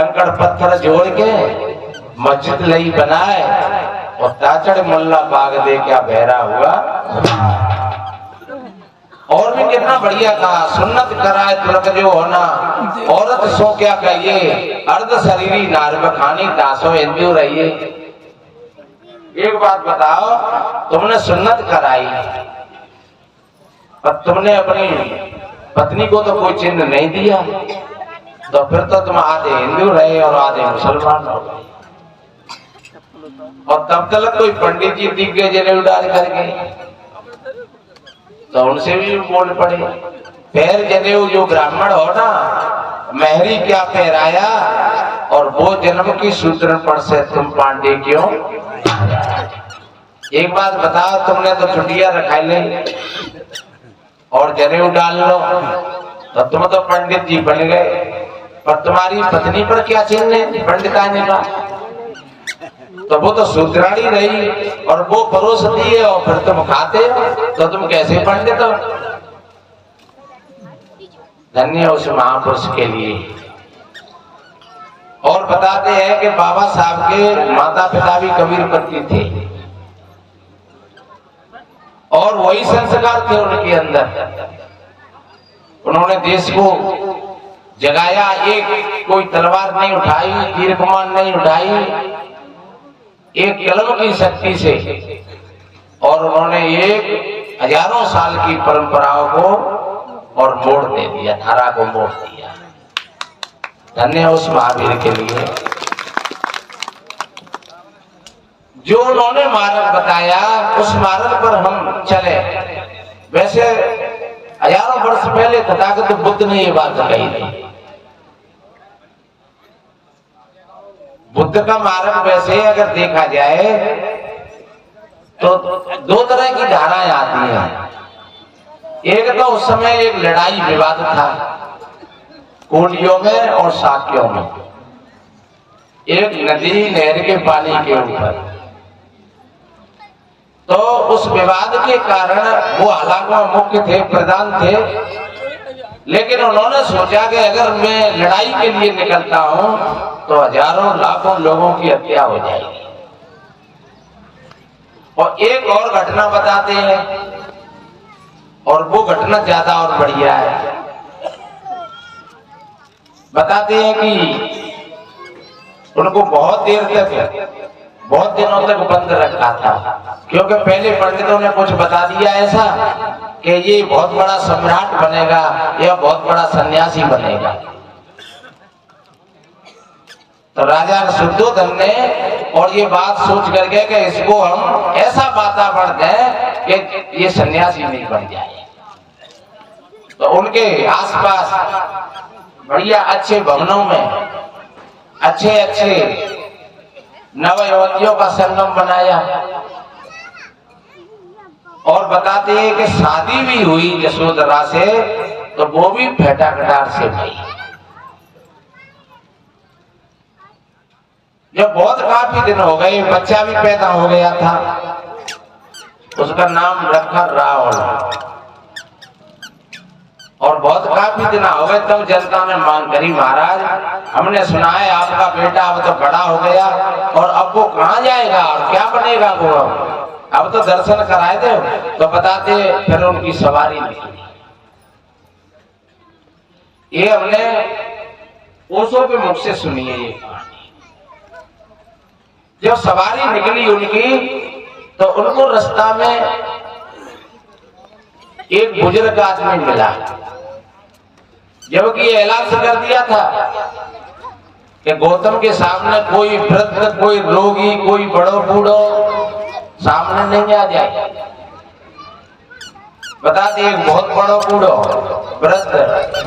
कंकड़ पत्थर जोड़ के मस्जिद लई बनाए और ताचड़ मुल्ला बाग दे क्या बहरा हुआ। और भी कितना बढ़िया कहा, सुन्नत कराए तुरक जो होना, औरत सो क्या कहिए, अर्ध शरीरी नार खानी दासो हिंदू रहिए। एक बात बताओ, तुमने सुन्नत कराई पर तुमने अपनी पत्नी को तो कोई चिन्ह नहीं दिया, तो फिर तो तुम आधे हिंदू रहे और आधे मुसलमान हो गए। और तब तक कोई पंडित जी दिख गए जनेऊ डाल करके, तो उनसे भी बोल पड़े। पैर जनेऊ जो ब्राह्मण हो ना, महरी क्या पहराया, और वो जन्म की सूत्र पर से तुम पांडे क्यों। एक बात बताओ, तुमने तो छुट्टियां रखा ले और जनेऊ डाल लो, तो तुम तो पंडित जी बन गए, पर तुम्हारी पत्नी पर क्या चिन्ह है पंडित आने का। तो वो तो सूत्राणी रही और वो परोस दिए और फिर तुम खाते हो, तो तुम कैसे पंडित हो। धन्य उस महापुरुष के लिए। और बताते हैं कि बाबा साहब के माता पिता भी कबीरपंथी थे और वही संस्कार थे उनके अंदर। उन्होंने देश को जगाया, एक कोई तलवार नहीं उठाई, तीर कमान नहीं उठाई, एक कलम की शक्ति से, और उन्होंने एक हजारों साल की परंपराओं को और मोड़ दे दिया, धारा को मोड़ दिया। धन्य उस महावीर के लिए जो उन्होंने मार्ग बताया, उस मार्ग पर हम चले। वैसे हजारों वर्ष पहले तथागत बुद्ध ने ये बात कही थी। बुद्ध का मार्ग वैसे अगर देखा जाए तो दो तरह की धाराएं आती हैं। एक तो उस समय एक लड़ाई विवाद था कोलियों में और शाक्यों में, एक नदी नहर के पानी के ऊपर। तो उस विवाद के कारण वो हालांकि मुख्य थे, प्रधान थे, लेकिन उन्होंने सोचा कि अगर मैं लड़ाई के लिए निकलता हूं तो हजारों लाखों लोगों की हत्या हो जाएगी। और एक और घटना बताते हैं, और वो घटना ज्यादा और बढ़िया है। बताते हैं कि उनको बहुत देर तक, बहुत दिनों तक बंद रखा था, क्योंकि पहले पंडितों ने कुछ बता दिया ऐसा कि ये बहुत बड़ा सम्राट बनेगा या बहुत बड़ा सन्यासी बनेगा। तो राजा शुद्धोधन ने और ये बात सोच करके कि इसको हम ऐसा वातावरण दें कि ये सन्यासी नहीं बन जाए। तो उनके आसपास बढ़िया अच्छे भवनों में अच्छे अच्छे नवयुवतियों का संगम बनाया। और बताते हैं कि शादी भी हुई यशोधरा से, तो वो भी फेटा कटार से हुई। जब बहुत काफी दिन हो गए, बच्चा भी पैदा हो गया था, उसका नाम रखा रावण। और बहुत काफी दिन हो गए, तब जनता ने मांग करी, महाराज हमने सुना है आपका बेटा अब तो बड़ा हो गया और अब वो कहाँ जाएगा और क्या बनेगा वो, अब तो दर्शन कराए दे। तो बताते फिर उनकी सवारी निकली। ये हमने ओशो के मुख से सुनी है ये कहानी। जब सवारी निकली उनकी, तो उनको रास्ता में एक बुजुर्ग आदमी मिला, जबकि ऐलान कर दिया था कि गौतम के सामने कोई वृद्ध, कोई रोगी, कोई बड़ो बूढ़ो सामने नहीं आ जाए। बताते एक बहुत बड़ो बूढ़ो, वृद्ध,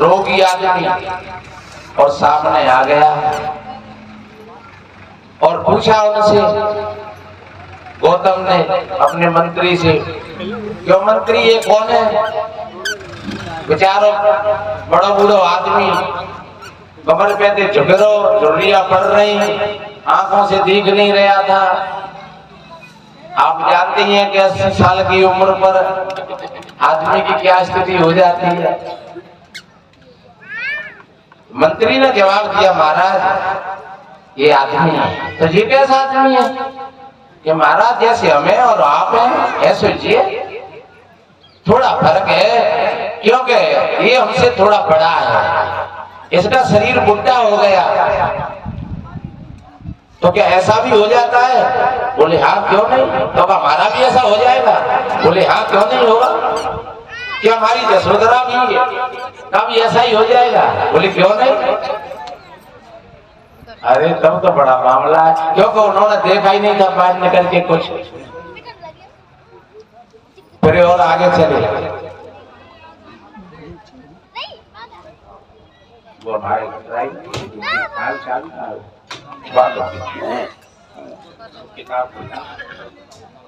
रोगी आदमी और सामने आ गया और पूछा उनसे, गौतम ने अपने मंत्री से, क्यों मंत्री ये कौन है। बेचारो बड़ो बूढ़ो आदमी, कमर पे थे झुकरो, झुर्रियां पड़ रही, आंखों से दिख नहीं रहा था। आप जानते हैं कि 80 साल की उम्र पर आदमी की क्या स्थिति हो जाती है। मंत्री ने जवाब दिया, महाराज ये आदमी है। तो ये कैसा आदमी है कि महाराज जैसे हमें और आप हैं ऐसे जिए, थोड़ा फर्क है क्योंकि ये हमसे थोड़ा बड़ा है, इसका शरीर बुढ़ा हो गया। तो क्या ऐसा भी हो जाता है? बोले हाँ क्यों नहीं। तो हमारा भी ऐसा हो जाएगा? बोले हाँ क्यों नहीं होगा। क्या हमारी यशोधरा भी कभी ऐसा ही हो जाएगा? बोले क्यों नहीं। अरे तब तो बड़ा मामला है, क्योंकि उन्होंने देखा ही नहीं था बाहर निकल के कुछ। फिर और आगे चले, वो भाई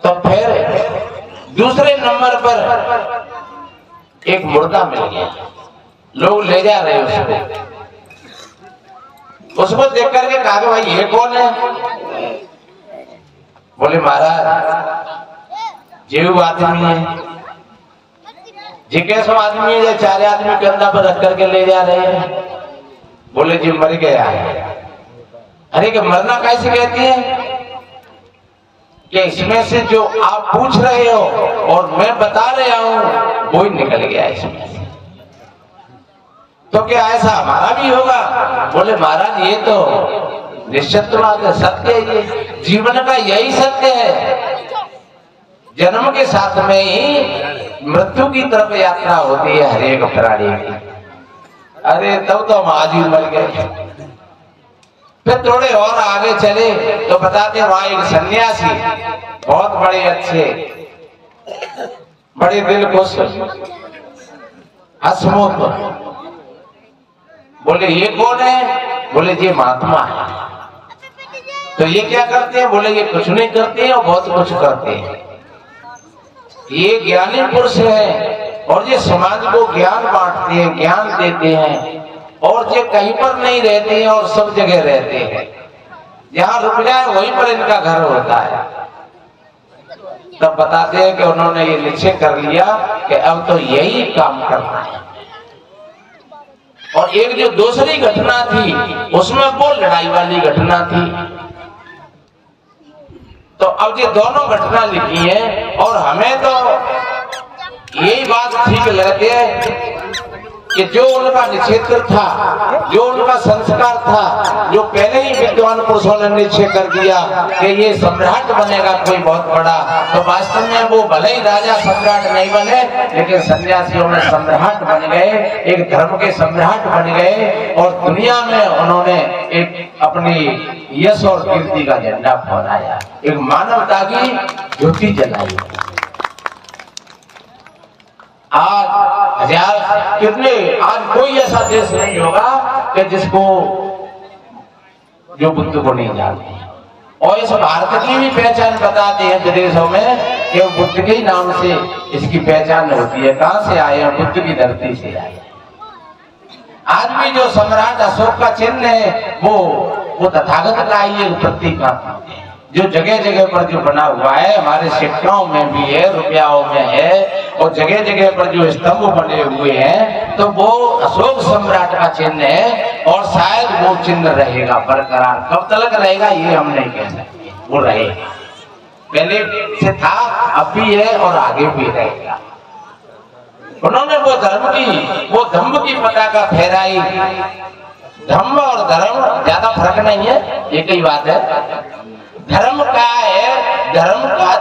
तो फिर दूसरे नंबर पर एक मुर्दा मिल गया, लोग ले जा रहे उसको देख करके कहा कि भाई ये कौन है। बोले महाराज जीव आदमी है। जी कैसा आदमी है? 4 आदमी कंधा पर रख करके ले जा रहे हैं। बोले जी मर गया है। अरे कि मरना कैसे कहती है कि इसमें से जो आप पूछ रहे हो और मैं बता रहा हूं वो ही निकल गया इसमें से। तो क्या ऐसा हमारा भी होगा? बोले महाराज ये तो निश्चित बात है, सत्य है, ये जीवन का यही सत्य है। जन्म के साथ में ही मृत्यु की तरफ यात्रा होती है हर एक प्राणी की। अरे तब तो हम आज ही मर गए। फिर थोड़े और आगे चले तो बताते वहां एक सन्यासी, बहुत बड़े अच्छे, बड़े दिल खुश, हंसमुख। बोले ये कौन है? बोले ये महात्मा है। तो ये क्या करते हैं? बोले ये कुछ नहीं करते हैं और बहुत कुछ करते हैं। ये ज्ञानी पुरुष है और ये समाज को ज्ञान बांटते हैं, ज्ञान देते हैं, और ये कहीं पर नहीं रहते हैं और सब जगह रहते हैं। जहां रुक जाए वहीं पर इनका घर होता है। तब बताते हैं कि उन्होंने ये निश्चय कर लिया कि अब तो यही काम करना है। और एक जो दूसरी घटना थी उसमें वो लड़ाई वाली घटना थी। तो अब ये दोनों घटना लिखी है और हमें तो यही बात ठीक लगती है कि जो उनका निक्षेत्र था, जो उनका संस्कार था, जो पहले ही विद्वान पुरुषों ने निश्चय कर दिया कि ये सम्राट बनेगा कोई बहुत बड़ा, तो वास्तव में वो भले ही राजा सम्राट नहीं बने लेकिन सन्यासियों में सम्राट बन गए, एक धर्म के सम्राट बन गए और दुनिया में उन्होंने एक अपनी यश और कीर्ति का झंडा फहराया, एक मानवता की ज्योति जलाई। आज हजार कितने, आज कोई ऐसा देश नहीं होगा कि जिसको जो बुद्ध को नहीं जानते। और इस भारत की भी पहचान बताते हैं विदेशों में कि बुद्ध के नाम से इसकी पहचान होती है। कहां से आए हैं? बुद्ध की धरती से आए। आज भी जो सम्राट अशोक का चिन्ह है वो तथागत का ही एक प्रतीक है, जो जगह जगह पर जो बना हुआ है, हमारे सिक्कों में भी है, रुपयाओं में है, और जगह जगह पर जो स्तंभ बने हुए हैं तो वो अशोक सम्राट का चिन्ह है। और शायद वो चिन्ह रहेगा बरकरार, कब तक रहेगा ये हम नहीं कह सकते, वो रहेगा, पहले से था, अब भी है और आगे भी रहेगा। उन्होंने वो धम्म की पताका फहराई। धम्म और धर्म ज्यादा फर्क नहीं है, एक ही बात है। धर्म क्या है?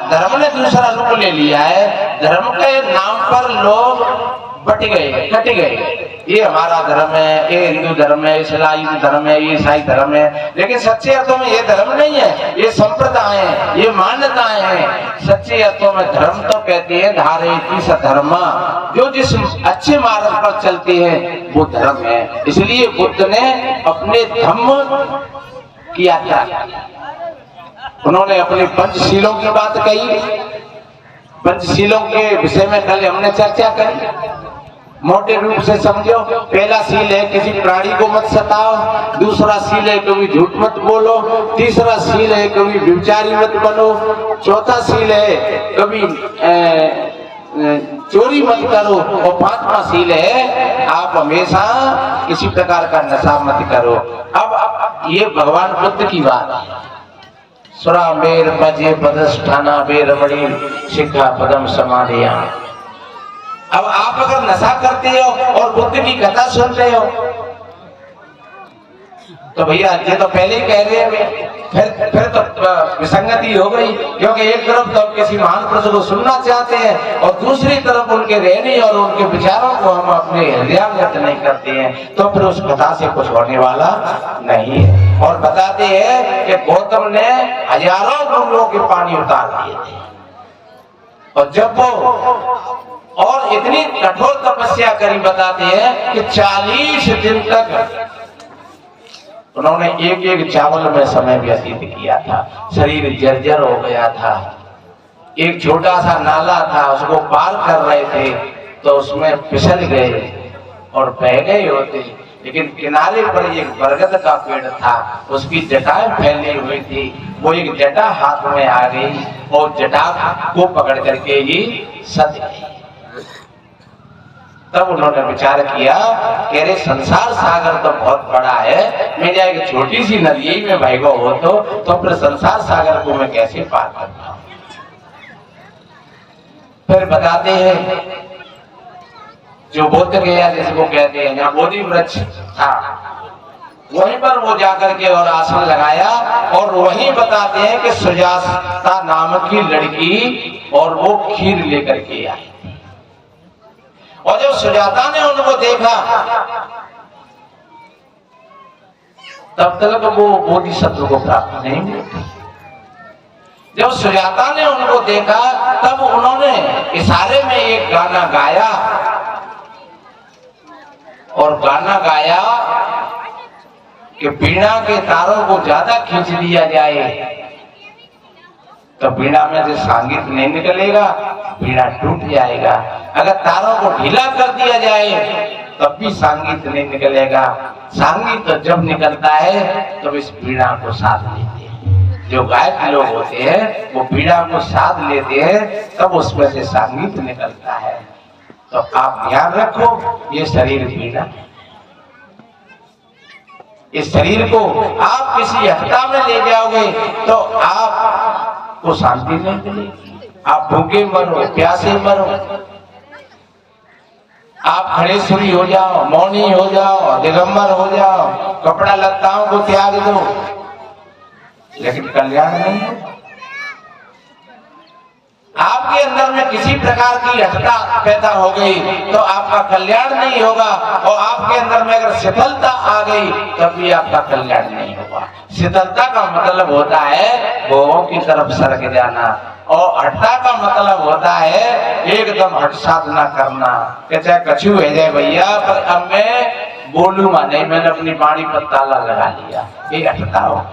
धर्म ने दूसरा रूप ले लिया है। धर्म के नाम पर लोग बट गए, कट गए। ये हमारा धर्म है, ये हिंदू धर्म है, इस्लामी धर्म है, ये ईसाई धर्म है। लेकिन सच्चे अर्थों में ये धर्म नहीं है, ये संप्रदाय है, ये मान्यताएं हैं। सच्चे अर्थों में धर्म तो कहते हैं धारेति स धर्म, जो जिस अच्छे मार्ग पर चलते हैं वो धर्म है। इसलिए बुद्ध ने अपने धम्म की यात्रा, उन्होंने अपने पंचशीलों की बात कही। पंचशीलों के विषय में कल हमने चर्चा करी, मोटे रूप से समझो। पहला सील है किसी प्राणी को मत सताओ, दूसरा सील है कभी झूठ मत बोलो, तीसरा सील है कभी व्यभिचारी मत बनो, चौथा सील है कभी चोरी मत करो, और 5वां सील है आप हमेशा किसी प्रकार का नशा मत करो। अब ये भगवान बुद्ध की बात है। सुरा मेर बजे पदस्थाना बेर बड़ी शिक्षा पदम समाधिया। अब आप अगर नशा करते हो और बुद्ध की कथा सुनते हो तो भैया ये तो पहले ही कह रहे हैं, फिर तो विसंगति हो गई, क्योंकि एक तरफ तो किसी महान पुरुष को सुनना चाहते हैं और दूसरी तरफ उनके रहने और उनके विचारों को हम अपने हृदयंगत नहीं करते हैं, तो फिर उस कथा से कुछ होने वाला नहीं है। और बताते हैं कि गौतम ने हजारों गंगों के पानी उतार दिए थे, और जब वो और इतनी कठोर तपस्या करी, बताते हैं कि 40 दिन तक उन्होंने एक चावल में समय व्यतीत किया था। शरीर जर्जर हो गया था। एक छोटा सा नाला था, उसको पार कर रहे थे तो उसमें फिसल गए और बह गए होते, लेकिन किनारे पर एक बरगद का पेड़ था, उसकी जटाएं फैली हुई थी। वो एक जटा हाथ में आ गई और जटा को पकड़ करके ही सद गई। तब उन्होंने विचार किया कि अरे संसार सागर तो बहुत बड़ा है, मेरी एक छोटी सी नदी में बहगो हो तो फिर संसार सागर को मैं कैसे पार करता हूं। फिर बताते हैं जो बोध गया जिसको कहते हैं, जहाँ बोधि वृक्ष था वहीं पर वो जाकर के और आसन लगाया, और वहीं बताते हैं कि सुजाता नाम की लड़की और वो खीर लेकर के आई। और जब सुजाता ने उनको देखा तब तक वो बोधिसत्व को प्राप्त नहीं हुई थी। जब सुजाता ने उनको देखा तब उन्होंने इशारे में एक गाना गाया, और गाना गाया कि बीड़ा के तारों को ज्यादा खींच दिया जाए तो बीड़ा में से संगीत नहीं निकलेगा, बीड़ा टूट जाएगा। अगर तारों को ढीला कर दिया जाए तब भी संगीत नहीं निकलेगा। संगीत तो जब निकलता है तब इस बीड़ा को साध लेते हैं। जो गायक लोग होते हैं वो बीड़ा को साध लेते हैं, तब उसमें से संगीत निकलता है। तो आप ध्यान रखो, ये शरीर बीड़ा, इस शरीर को आप किसी हत्या में ले जाओगे तो आपको शांति नहीं मिलेगी। आप भूखे मरो, प्यासे मरो, आप खड़े सुरी हो जाओ, मौनी हो जाओ, दिगंबर हो जाओ, कपड़ा लत्ताओं को त्याग दो, लेकिन कल्याण नहीं है। आपके अंदर में किसी प्रकार की हटता पैदा हो गई तो आपका कल्याण नहीं होगा, और आपके अंदर में अगर शिथिलता आ गई तब भी आपका कल्याण नहीं होगा। शिथिलता का मतलब होता है भोगों की तरफ सरक जाना, और हटता का मतलब होता है एकदम हट साधना करना, कि चाहे कछु हो जाए भैया, पर अब मैं बोलूंगा नहीं, मैंने अपनी बाणी पर ताला लगा लिया, ये हटता हो।